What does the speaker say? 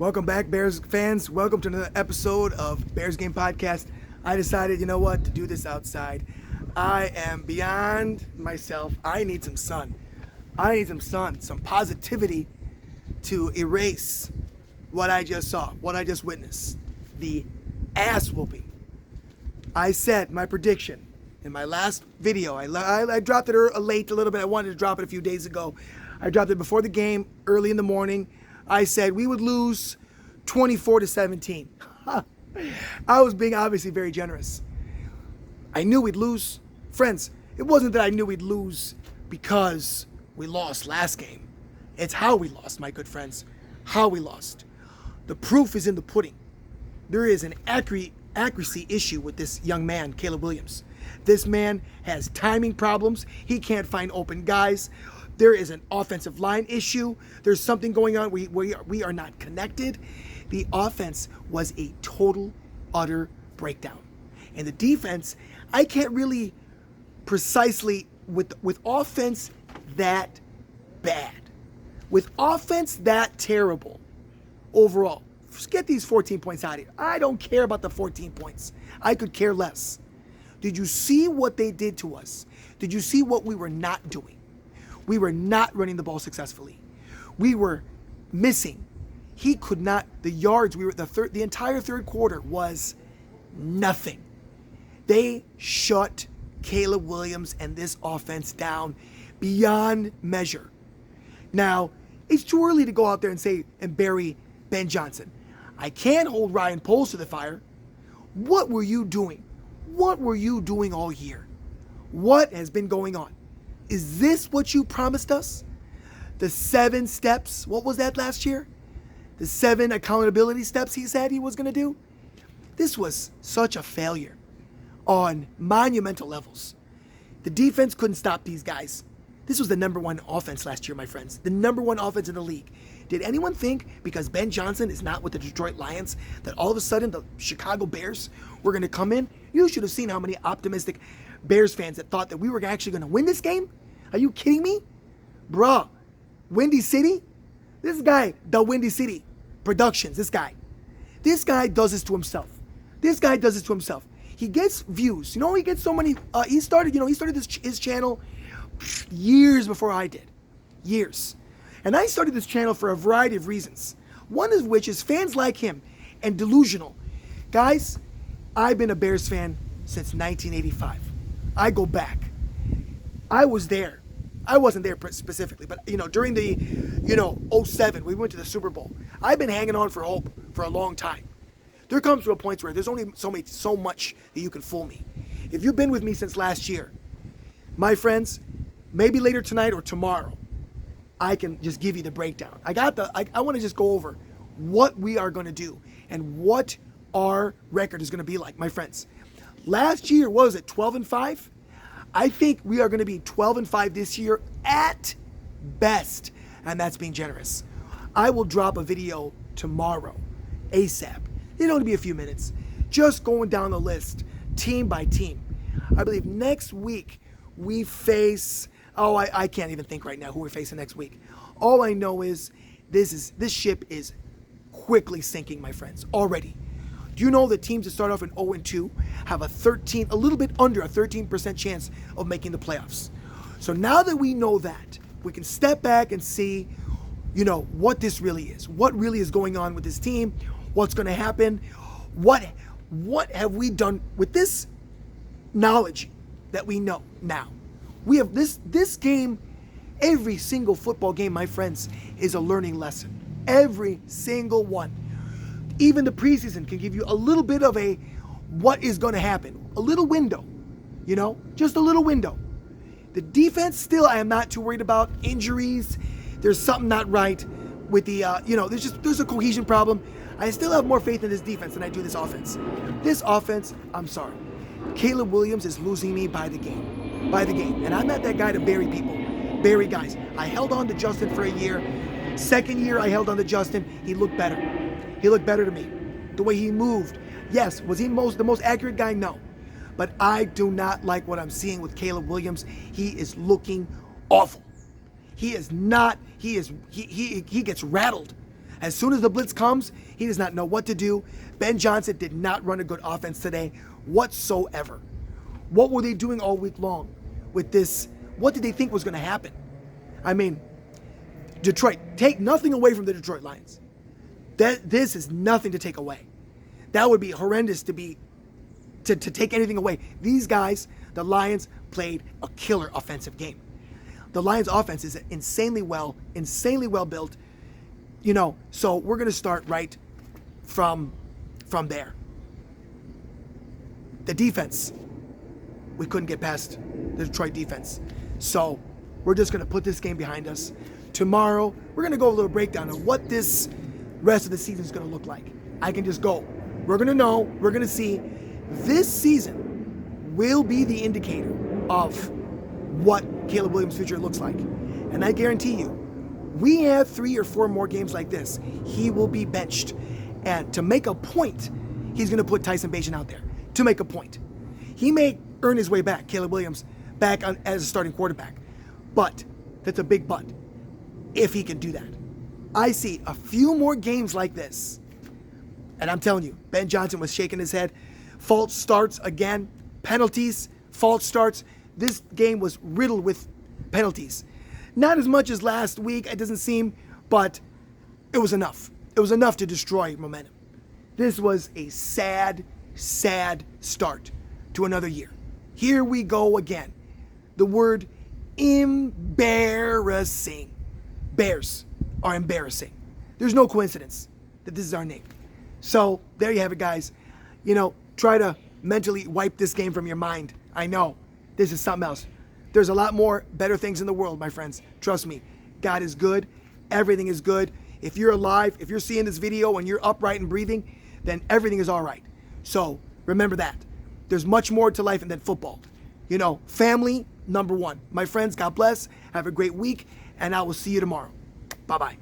Welcome back, Bears fans. Welcome to another episode of Bears Game Podcast. I decided, you know what, to do this outside. I am beyond myself. I need some sun. I need some sun, some positivity to erase what I just saw, what I just witnessed. The ass whooping. I said my prediction in my last video. I dropped it late a little bit. I wanted to drop it a few days ago. I dropped it before the game, early in the morning. I said we would lose 24-17. I was being obviously very generous. I knew we'd lose. Friends, it wasn't that I knew we'd lose because we lost last game. It's how we lost, my good friends. How we lost. The proof is in the pudding. There is an accuracy issue with this young man, Caleb Williams. This man has timing problems. He can't find open guys. There is an offensive line issue. There's something going on. We are not connected. The offense was a total, utter breakdown. And the defense, I can't really precisely, with offense that bad, with offense that terrible overall, get these 14 points out of here. I don't care about the 14 points. I could care less. Did you see what they did to us? Did you see what we were not doing? We were not running the ball successfully. We were missing. He could not, the yards, the entire third quarter was nothing. They shut Caleb Williams and this offense down beyond measure. Now, it's too early to go out there and bury Ben Johnson. I can't hold Ryan Poles to the fire. What were you doing? What were you doing all year? What has been going on? Is this what you promised us? The 7 steps, what was that last year? The 7 accountability steps he said he was going to do? This was such a failure on monumental levels. The defense couldn't stop these guys. This was the number 1 offense last year, my friends. The number 1 offense in the league. Did anyone think because Ben Johnson is not with the Detroit Lions that all of a sudden the Chicago Bears were going to come in? You should have seen how many optimistic Bears fans that thought that we were actually going to win this game. Are you kidding me? Bruh, Windy City? This guy, the Windy City Productions, this guy does this to himself. He gets views. You know, he gets so many, he started his channel years before I did. Years. And I started this channel for a variety of reasons. One of which is fans like him and delusional. Guys, I've been a Bears fan since 1985. I go back. I was there. I wasn't there specifically, but during the 07, we went to the Super Bowl. I've been hanging on for hope for a long time. There comes to a point where there's only so much that you can fool me. If you've been with me since last year, my friends, maybe later tonight or tomorrow, I can just give you the breakdown. I want to just go over what we are going to do and what our record is going to be like, my friends. Last year, what was it, 12-5? I think we are going to be 12-5 this year at best, and that's being generous. I will drop a video tomorrow, ASAP. It'll only be a few minutes, just going down the list, team by team. I believe next week we face, I can't even think right now who we're facing next week. All I know is this ship is quickly sinking, my friends, already. Do you know that teams that start off in 0-2 have a little bit under a 13% chance of making the playoffs? So now that we know that, we can step back and see, what this really is. What really is going on with this team? What's going to happen? What have we done with this knowledge that we know now? We have this game, every single football game, my friends, is a learning lesson. Every single one. Even the preseason can give you a little bit of what is going to happen. A little window, just a little window. The defense, still, I am not too worried about injuries. There's something not right with the, there's a cohesion problem. I still have more faith in this defense than I do this offense. This offense, I'm sorry. Caleb Williams is losing me by the game. And I'm not that guy to bury people, bury guys. I held on to Justin for a year. Second year I held on to Justin. He looked better. He looked better to me. The way he moved. Yes, was he the most accurate guy? No. But I do not like what I'm seeing with Caleb Williams. He is looking awful. He is not, he gets rattled. As soon as the blitz comes, he does not know what to do. Ben Johnson did not run a good offense today whatsoever. What were they doing all week long with this? What did they think was going to happen? I mean, Detroit, take nothing away from the Detroit Lions. This is nothing to take away. That would be horrendous to take anything away. These guys, the Lions, played a killer offensive game. The Lions offense is insanely well built. So we're going to start right from there. The defense, we couldn't get past the Detroit defense. So we're just going to put this game behind us. Tomorrow, we're going to go a little breakdown of what this rest of the season is going to look like. I can just go. We're going to know, we're going to see. This season will be the indicator of what Caleb Williams' future looks like. And I guarantee you, we have 3 or 4 more games like this, he will be benched. And to make a point, he's going to put Tyson Bagent out there. To make a point. He may earn his way back, Caleb Williams, back as a starting quarterback. But, that's a big but, if he can do that. I see a few more games like this. And I'm telling you, Ben Johnson was shaking his head. False starts again. Penalties, false starts. This game was riddled with penalties. Not as much as last week, it doesn't seem, but it was enough. It was enough to destroy momentum. This was a sad, sad start to another year. Here we go again. The word embarrassing. Bears are embarrassing. There's no coincidence that this is our name. So there you have it, guys. Try to mentally wipe this game from your mind. I know this is something else. There's a lot more better things in the world, my friends. Trust me. God is good. Everything is good. If you're alive, if you're seeing this video and you're upright and breathing, then everything is all right. So remember that. There's much more to life than football. Family, number one. My friends, God bless. Have a great week, and I will see you tomorrow. Bye-bye.